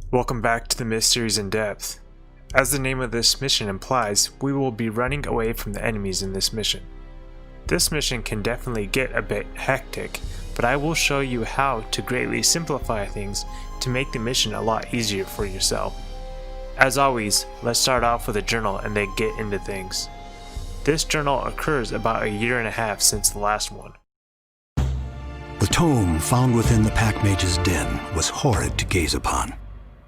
Welcome back to the Mysteries in Depth. As the name of this mission implies, we will be running away from the enemies in this mission. This mission can definitely get a bit hectic, but I will show you how to greatly simplify things to make the mission a lot easier for yourself. As always, let's start off with a journal and then get into things. This journal occurs about a year and a half since the last one. The tome found within the Pack Mage's den was horrid to gaze upon.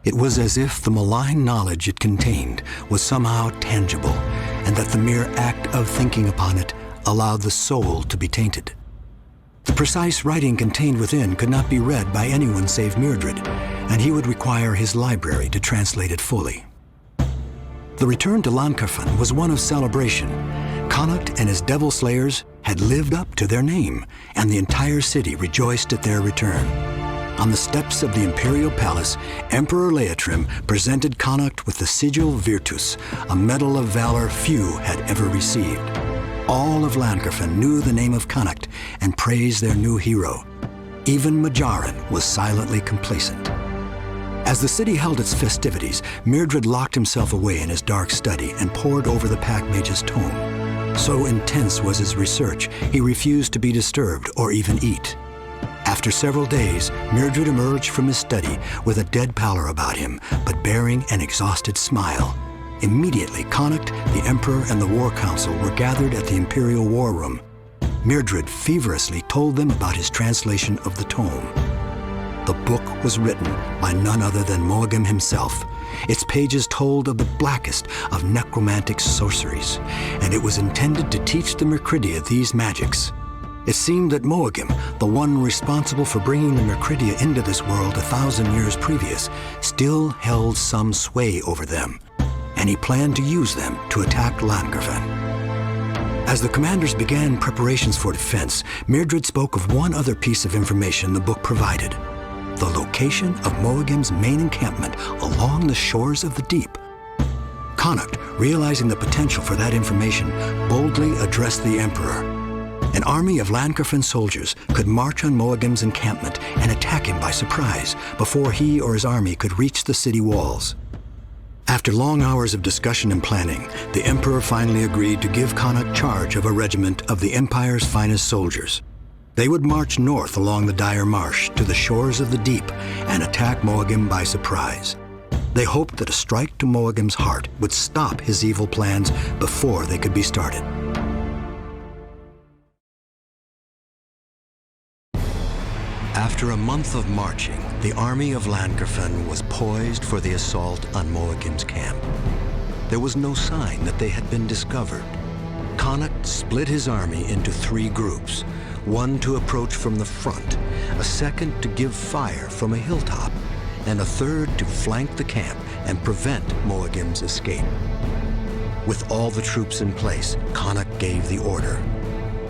It was as if the malign knowledge it contained was somehow tangible, and that the mere act of thinking upon it allowed the soul to be tainted. The precise writing contained within could not be read by anyone save Mordred, and he would require his library to translate it fully. The return to Llancarfan was one of celebration. Connacht and his devil slayers had lived up to their name, and the entire city rejoiced at their return. On the steps of the imperial palace, Emperor Leitrim presented Connacht with the Sigil Virtus, a medal of valor few had ever received. All of Llancarfan knew the name of Connacht and praised their new hero. Even Majoran was silently complacent. As the city held its festivities, Mordred locked himself away in his dark study and pored over the Pack Mage's tome. So intense was his research, he refused to be disturbed or even eat. After several days, Mordred emerged from his study with a dead pallor about him, but bearing an exhausted smile. Immediately, Connacht, the Emperor, and the War Council were gathered at the Imperial War Room. Mordred feverishly told them about his translation of the tome. The book was written by none other than Moagam himself. Its pages told of the blackest of necromantic sorceries, and it was intended to teach the Mercridia these magics. It seemed that Moagam, the one responsible for bringing the Mercridia into this world 1,000 years previous, still held some sway over them, and he planned to use them to attack Llancarfan. As the commanders began preparations for defense, Mordred spoke of one other piece of information the book provided: the location of Moagam's main encampment along the shores of the deep. Connacht, realizing the potential for that information, boldly addressed the Emperor. An army of Llancarfan soldiers could march on Moagam's encampment and attack him by surprise before he or his army could reach the city walls. After long hours of discussion and planning, the Emperor finally agreed to give Connacht charge of a regiment of the Empire's finest soldiers. They would march north along the Dire Marsh to the shores of the deep and attack Moagam by surprise. They hoped that a strike to Moagam's heart would stop his evil plans before they could be started. After a month of marching, the army of Llancarfan was poised for the assault on Moagam's camp. There was no sign that they had been discovered. Connacht split his army into 3 groups, one to approach from the front, a second to give fire from a hilltop, and a third to flank the camp and prevent Moagam's escape. With all the troops in place, Connacht gave the order: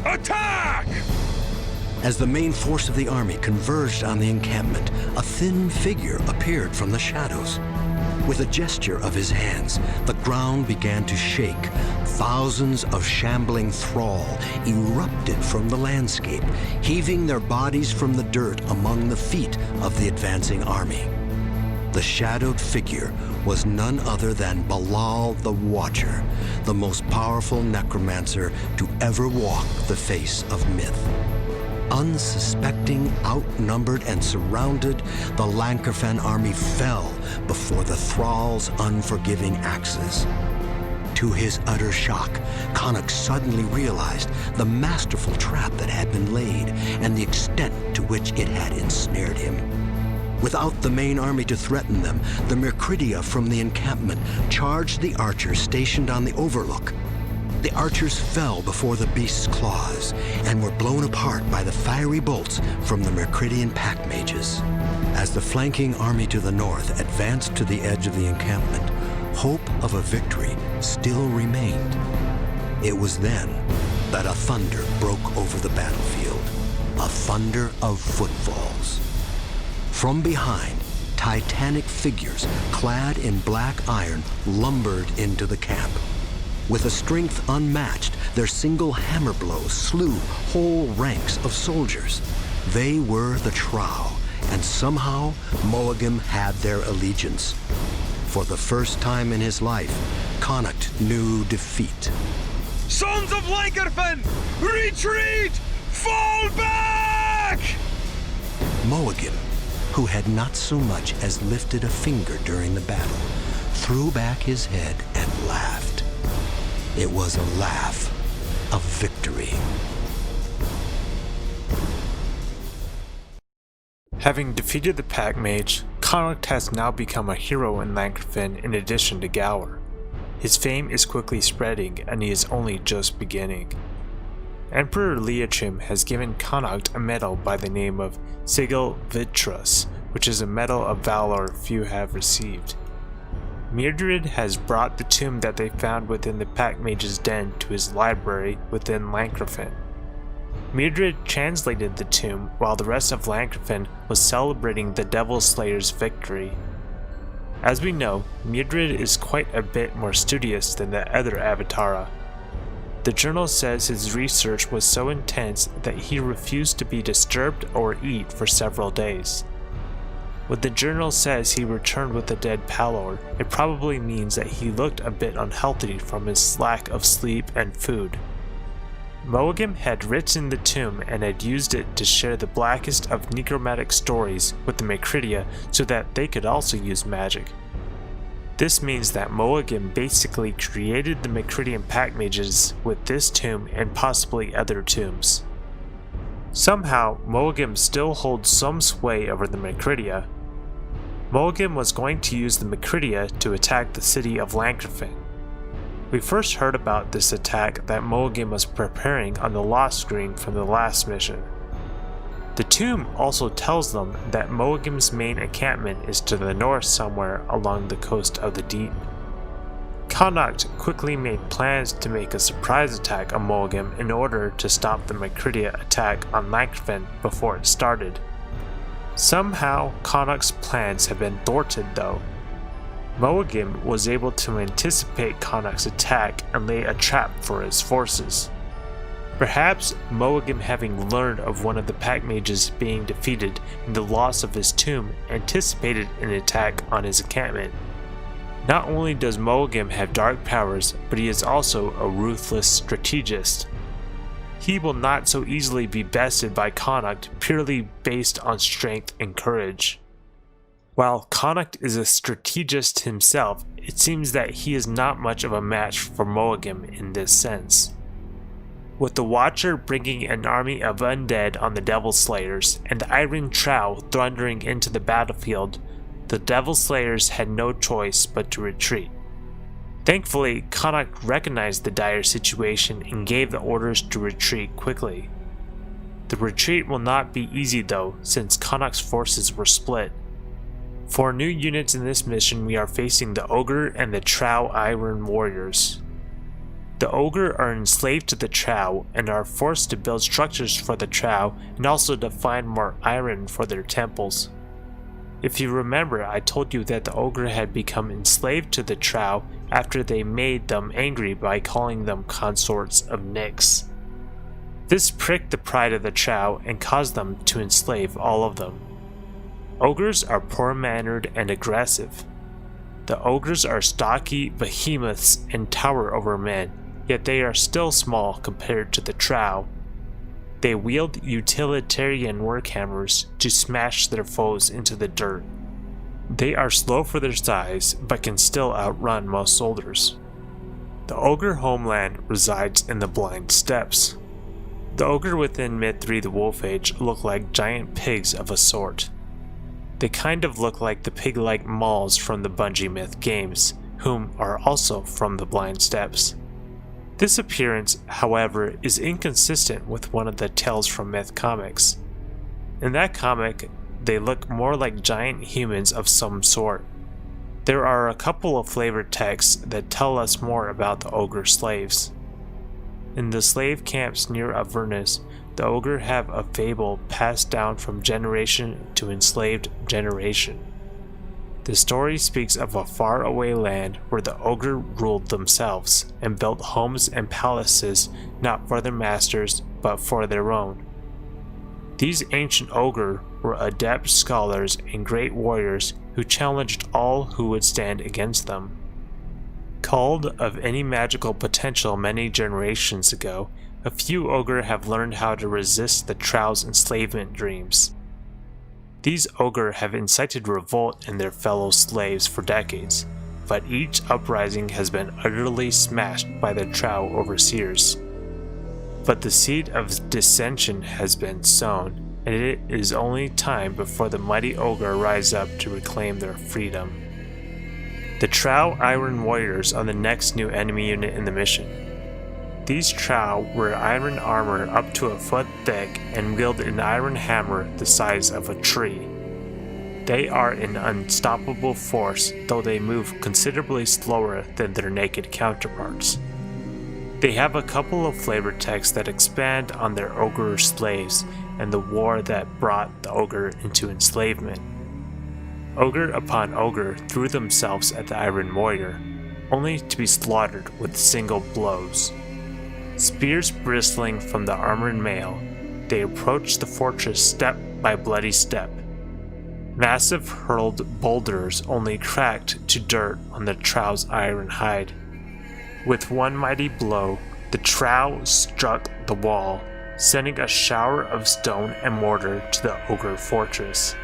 "Attack!" As the main force of the army converged on the encampment, a thin figure appeared from the shadows. With a gesture of his hands, the ground began to shake. Thousands of shambling thrall erupted from the landscape, heaving their bodies from the dirt among the feet of the advancing army. The shadowed figure was none other than Balal the Watcher, the most powerful necromancer to ever walk the face of myth. Unsuspecting, outnumbered, and surrounded, the Llancarfan army fell before the thrall's unforgiving axes. To his utter shock, Connacht suddenly realized the masterful trap that had been laid and the extent to which it had ensnared him. Without the main army to threaten them, the Mercridia from the encampment charged the archers stationed on the overlook. The archers fell before the beast's claws and were blown apart by the fiery bolts from the Mercridian Pack Mages. As the flanking army to the north advanced to the edge of the encampment, hope of a victory still remained. It was then that a thunder broke over the battlefield, a thunder of footfalls. From behind, titanic figures clad in black iron lumbered into the camp. With a strength unmatched, their single hammer blows slew whole ranks of soldiers. They were the Trow, And somehow, Moagim had their allegiance. For the first time in his life, Connacht knew defeat. Sons of Lankerfen, retreat! Fall back! Moagim, who had not so much as lifted a finger during the battle, threw back his head and laughed. It was a laugh of victory. Having defeated the Pack Mage, Connacht has now become a hero in Lankerfen in addition to Gower. His fame is quickly spreading and he is only just beginning. Emperor Leochim has given Connacht a medal by the name of Sigil Vitrus, which is a medal of valor few have received. Mildred has brought the tomb that they found within the Pack Mage's den to his library within Lankerfen. Mildred translated the tomb while the rest of Lankerfen was celebrating the Devil Slayer's victory. As we know, Mildred is quite a bit more studious than the other Avatara. The journal says his research was so intense that he refused to be disturbed or eat for several days. When the journal says he returned with a dead pallor, it probably means that he looked a bit unhealthy from his lack of sleep and food. Moagim had written the tomb and had used it to share the blackest of necromantic stories with the Macridia so that they could also use magic. This means that Moagim basically created the Macridian Pack Mages with this tomb and possibly other tombs. Somehow, Moagim still holds some sway over the Macridia. Moagim was going to use the Macridia to attack the city of Lankerfen. We first heard about this attack that Moagim was preparing on the lost screen from the last mission. The tomb also tells them that Moagim's main encampment is to the north somewhere along the coast of the deep. Connacht quickly made plans to make a surprise attack on Moagim in order to stop the Macridia attack on Lankerfen before it started. Somehow, Connacht's plans have been thwarted though. Moagim was able to anticipate Connacht's attack and lay a trap for his forces. Perhaps Moagim, having learned of one of the Pack Mages being defeated and the loss of his tomb, anticipated an attack on his encampment. Not only does Moagim have dark powers, but he is also a ruthless strategist. He will not so easily be bested by Connacht purely based on strength and courage. While Connacht is a strategist himself, it seems that he is not much of a match for Moagim in this sense. With the Watcher bringing an army of undead on the Devil Slayers and the Iron Trow thundering into the battlefield, the Devil Slayers had no choice but to retreat. Thankfully, Connacht recognized the dire situation and gave the orders to retreat quickly. The retreat will not be easy though, since Connacht's forces were split. For new units in this mission, we are facing the Ogre and the Trow Iron Warriors. The Ogre are enslaved to the Trow and are forced to build structures for the Trow and also to find more iron for their temples. If you remember, I told you that the Ogre had become enslaved to the Trow after they made them angry by calling them consorts of Nyx. This pricked the pride of the Trow and caused them to enslave all of them. Ogres are poor-mannered and aggressive. The Ogres are stocky behemoths and tower over men, yet they are still small compared to the Trow. They wield utilitarian workhammers to smash their foes into the dirt. They are slow for their size, but can still outrun most soldiers. The Ogre homeland resides in the Blind Steppes. The Ogre within Myth 3 the Wolf Age look like giant pigs of a sort. They kind of look like the pig-like Mauls from the Bungie Myth games, whom are also from the Blind Steppes. This appearance, however, is inconsistent with one of the Tales from Myth comics. In that comic, they look more like giant humans of some sort. There are a couple of flavor texts that tell us more about the Ogre slaves. In the slave camps near Avernus, the Ogre have a fable passed down from generation to enslaved generation. The story speaks of a faraway land where the Ogre ruled themselves and built homes and palaces not for their masters but for their own. These ancient ogre were adept scholars and great warriors who challenged all who would stand against them. Culled of any magical potential many generations ago, a few ogre have learned how to resist the Trow's enslavement dreams. These ogre have incited revolt in their fellow slaves for decades, but each uprising has been utterly smashed by the Trow overseers. But the seed of dissension has been sown, and it is only time before the mighty ogre rise up to reclaim their freedom. The Trow Iron Warriors are the next new enemy unit in the mission. These Trow wear iron armor up to a foot thick and wield an iron hammer the size of a tree. They are an unstoppable force, though they move considerably slower than their naked counterparts. They have a couple of flavor texts that expand on their ogre slaves and the war that brought the ogre into enslavement. Ogre upon ogre threw themselves at the Iron Warrior, only to be slaughtered with single blows. Spears bristling from the armored mail, they approached the fortress step by bloody step. Massive hurled boulders only cracked to dirt on the Trow's iron hide. With one mighty blow, the Trow struck the wall, sending a shower of stone and mortar to the ogre fortress.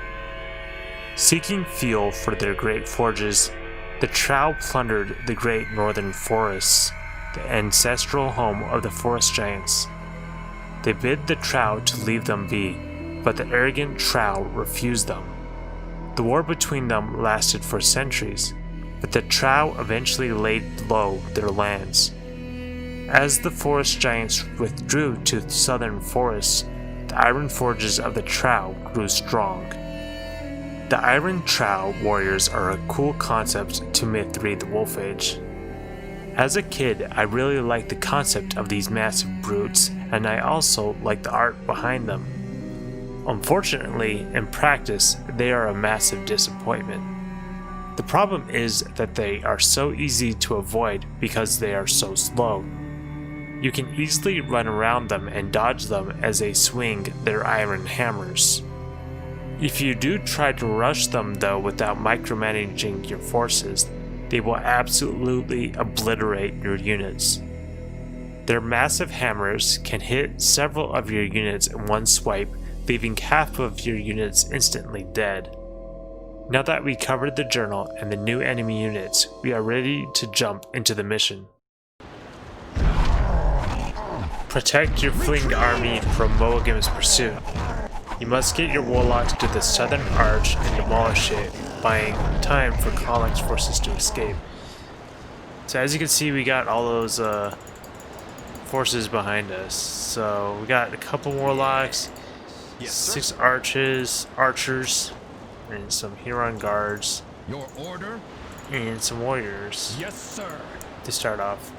Seeking fuel for their great forges, the Trow plundered the great northern forests, the ancestral home of the forest giants. They bid the Trow to leave them be, but the arrogant Trow refused them. The war between them lasted for centuries, but the Trow eventually laid low their lands. As the forest giants withdrew to the southern forests, the iron forges of the Trow grew strong. The Iron Trow warriors are a cool concept to Myth 3: The Wolf Age. As a kid, I really liked the concept of these massive brutes, and I also liked the art behind them. Unfortunately, in practice, they are a massive disappointment. The problem is that they are so easy to avoid because they are so slow. You can easily run around them and dodge them as they swing their iron hammers. If you do try to rush them though without micromanaging your forces, they will absolutely obliterate your units. Their massive hammers can hit several of your units in one swipe, leaving half of your units instantly dead. Now that we covered the journal and the new enemy units, we are ready to jump into the mission. Protect your fleeing army from Moagam's pursuit. You must get your warlocks to the southern arch and demolish it, buying time for Kolak's forces to escape. So as you can see, we got all those forces behind us. So we got a couple warlocks, 6 archers, and some Huron guards. Your order? And some warriors. Yes, sir. To start off.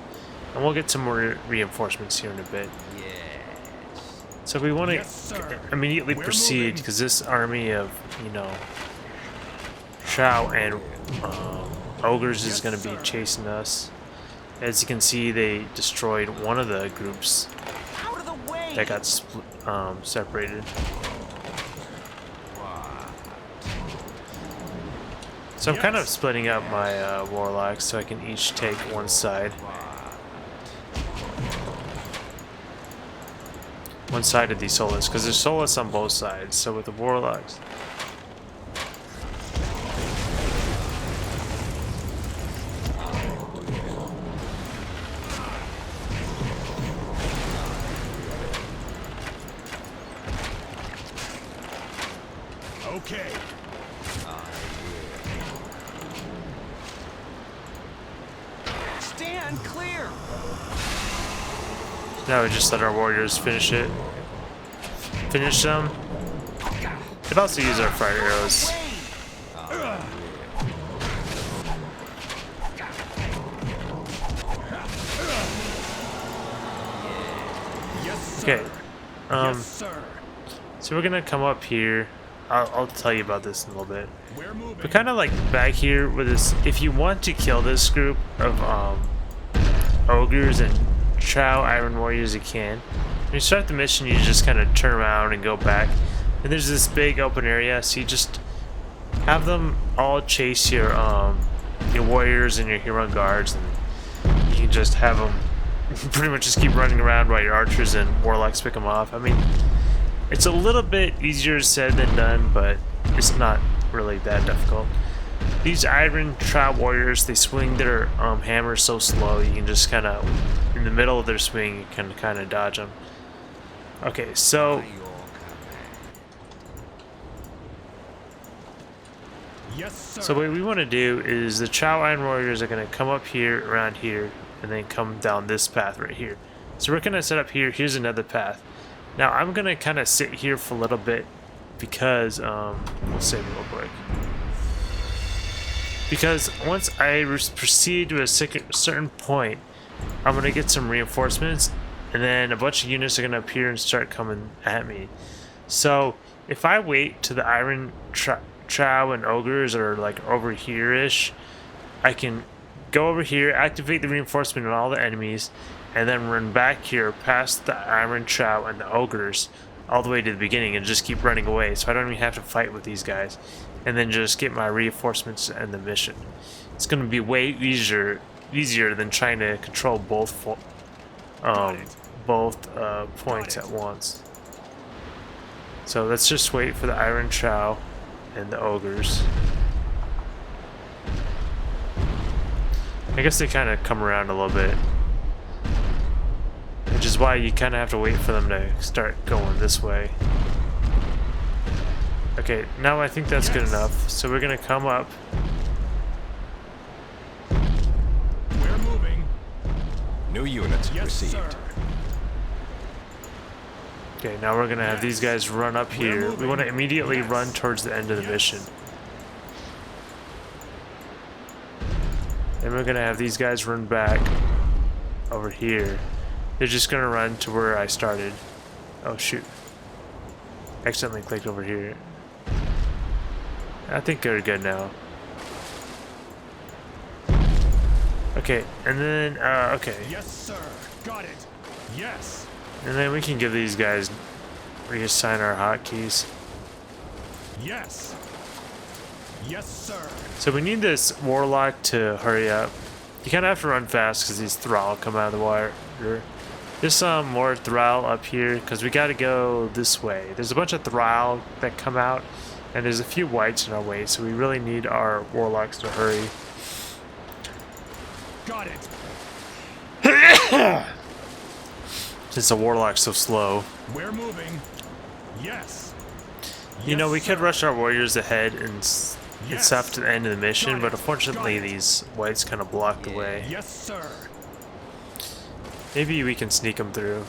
And we'll get some more reinforcements here in a bit. So we want to immediately proceed because this army of, Trow and ogres is going to be chasing us. As you can see, they destroyed one of the groups that got separated. So I'm kind of splitting up my warlocks so I can each take one side. One side of these solas, because there's solas on both sides. So with the warlocks, okay. Stand clear. now we just let our warriors finish it. Finish them. Could also use our fire arrows. Okay. So we're gonna come up here. I'll tell you about this in a little bit. But kind of like back here with this, if you want to kill this group of ogres and Trow Iron Warriors, you can. When you start the mission, you just kind of turn around and go back. And there's this big open area, so you just have them all chase your warriors and your hero guards, and you can just have them pretty much just keep running around while your archers and warlocks pick them off. I mean, it's a little bit easier said than done, but it's not really that difficult. These Iron Trial Warriors, they swing their hammers so slow, you can just kind of, in the middle of their swing, you can kind of dodge them. Okay, so Yes, sir. So what we want to do is the Chow Iron Warriors are going to come up here, around here, and then come down this path right here. So we're going to set up here. Here's another path. Now I'm going to kind of sit here for a little bit because, we'll save it real quick. Because once I proceed to a certain point, I'm going to get some reinforcements, and then a bunch of units are going to appear and start coming at me. So if I wait to the Iron Chow and Ogres are like over here-ish, I can go over here, activate the reinforcement on all the enemies, and then run back here past the Iron Chow and the Ogres all the way to the beginning and just keep running away, so I don't even have to fight with these guys, and then just get my reinforcements and the mission. It's going to be way easier than trying to control both points at once. So let's just wait for the Iron Chow and the Ogres. I guess they kind of come around a little bit, which is why you kind of have to wait for them to start going this way. Okay, now I think that's good enough. So we're gonna come up. We're moving. New units Yes, received. sir. Okay, now we're gonna have these guys run up here. We want to immediately run towards the end of the mission. And we're gonna have these guys run back over here. They're just gonna run to where I started. Oh shoot. Accidentally clicked over here. I think they're good now. Okay, and then, okay. Yes, sir. Got it. Yes. And then we can give these guys, reassign our hotkeys. Yes. Yes, sir. So we need this Warlock to hurry up. You kind of have to run fast because these Thrall come out of the water. There's some more Thrall up here because we got to go this way. There's a bunch of Thrall that come out, and there's a few whites in our way, so we really need our Warlocks to hurry. Got it. Since the Warlock's so slow. We're moving. Yes. You know, we Yes, could sir. rush our warriors ahead and Yes. stuff to the end of the mission, Got but it. unfortunately Got it. these whites kind of block the way. Yes, sir. Maybe we can sneak them through.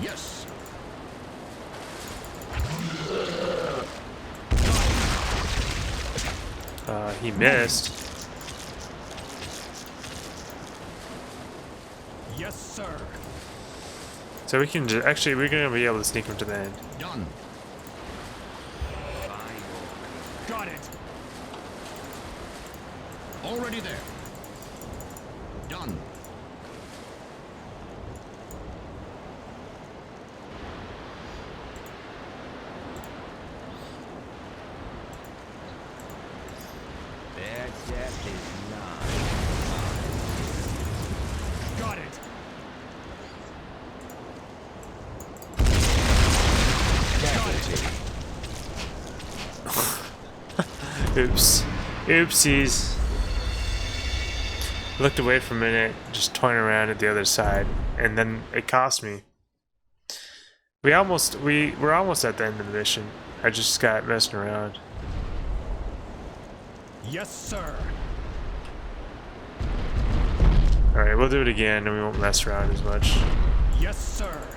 Yes. He missed. Yes, sir. So we can actually, we're going to be able to sneak them to the end. Done. Got it. Already there. Done. Got it. Oops. Oopsies. Looked away for a minute, just toying around at the other side, and then it cost me. We're almost at the end of the mission. I just got messing around. Yes, sir. Alright, we'll do it again and we won't mess around as much. Yes, sir.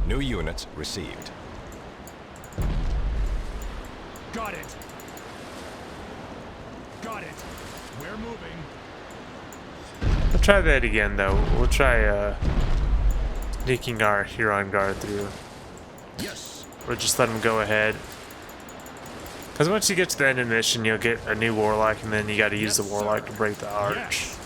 New units received. Got it. Got it. We're moving. We'll try that again though. We'll try sneaking our Huron guard through. Yes. We'll just let him go ahead. Because once you get to the end of the mission, you'll get a new Warlock, and then you got to use Yes, the Warlock sir. to break the arch. Yes.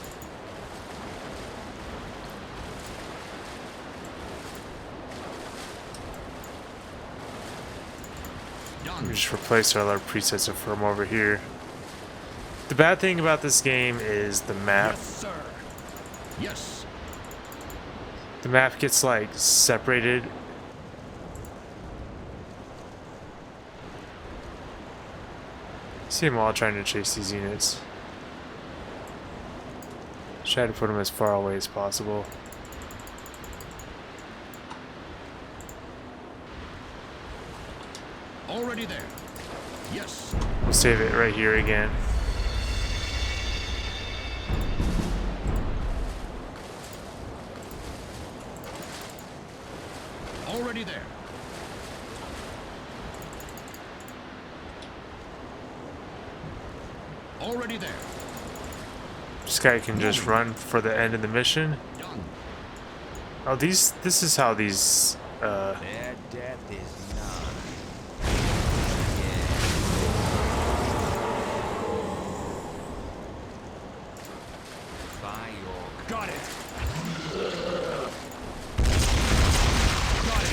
Let me just replace our other presets from over here. The bad thing about this game is the map. Yes, sir. Yes. The map gets like separated. See them all trying to chase these units. Try to put them as far away as possible. Already there. Yes. We'll save it right here again. Already there. Already there. This guy can just run for the end of the mission. Done. Oh, this is how these, Their death is none. By your Got it. Got it.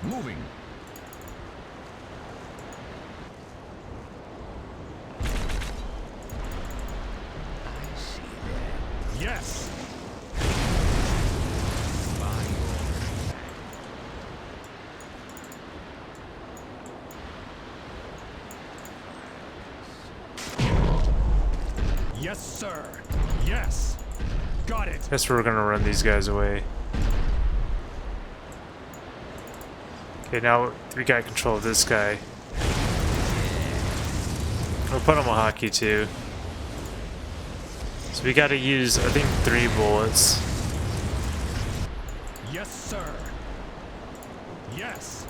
Moving. I see that. Yes. By your Yes, sir. Yes. Got it. guess we're gonna run these guys away. Okay, now we got control of this guy. We'll put him a hockey too. So we gotta use, I think, 3 bullets. Yes, sir. Yes.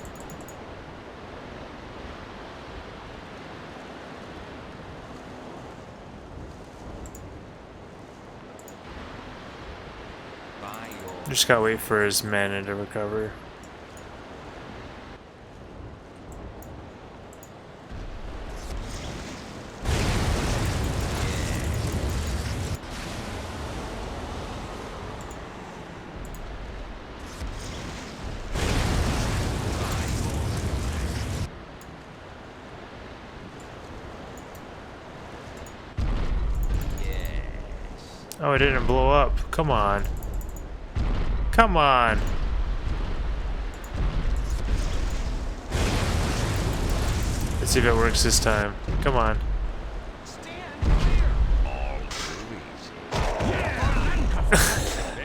by your Just gotta wait for his mana to recover. Oh, it didn't blow up. Come on. Come on. Let's see if it works this time. Come on.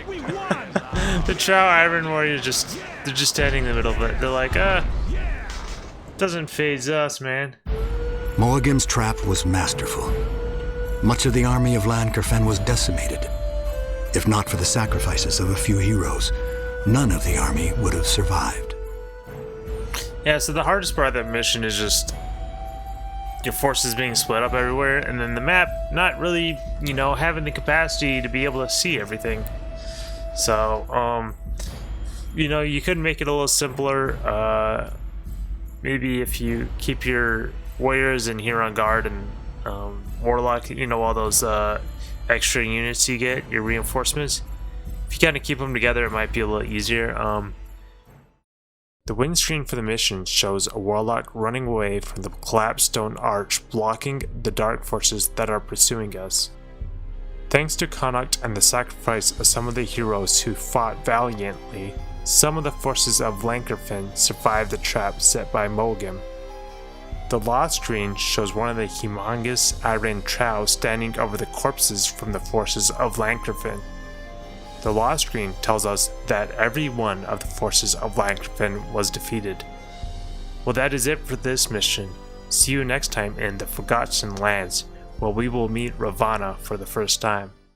We won. The Trow Iron Warriors they're just standing in the middle, but they're like, doesn't phase us, man. Mulligan's trap was masterful. Much of the army of Lankerfen was decimated. If not for the sacrifices of a few heroes, none of the army would have survived. Yeah, so the hardest part of that mission is just your forces being split up everywhere, and then the map not really, having the capacity to be able to see everything. So, you could make it a little simpler. Maybe if you keep your warriors in here on guard and warlock, all those extra units you get, your reinforcements. If you kind of keep them together, it might be a little easier. The win screen for the mission shows a warlock running away from the collapsed stone arch, blocking the dark forces that are pursuing us. Thanks to Connacht and the sacrifice of some of the heroes who fought valiantly, some of the forces of Lankerfen survived the trap set by Mulligan. The lost screen shows one of the humongous Iron Trow standing over the corpses from the forces of Lankerfen. The lost screen tells us that every one of the forces of Lankerfen was defeated. Well, that is it for this mission. See you next time in the Forgotten Lands, where we will meet Ravana for the first time.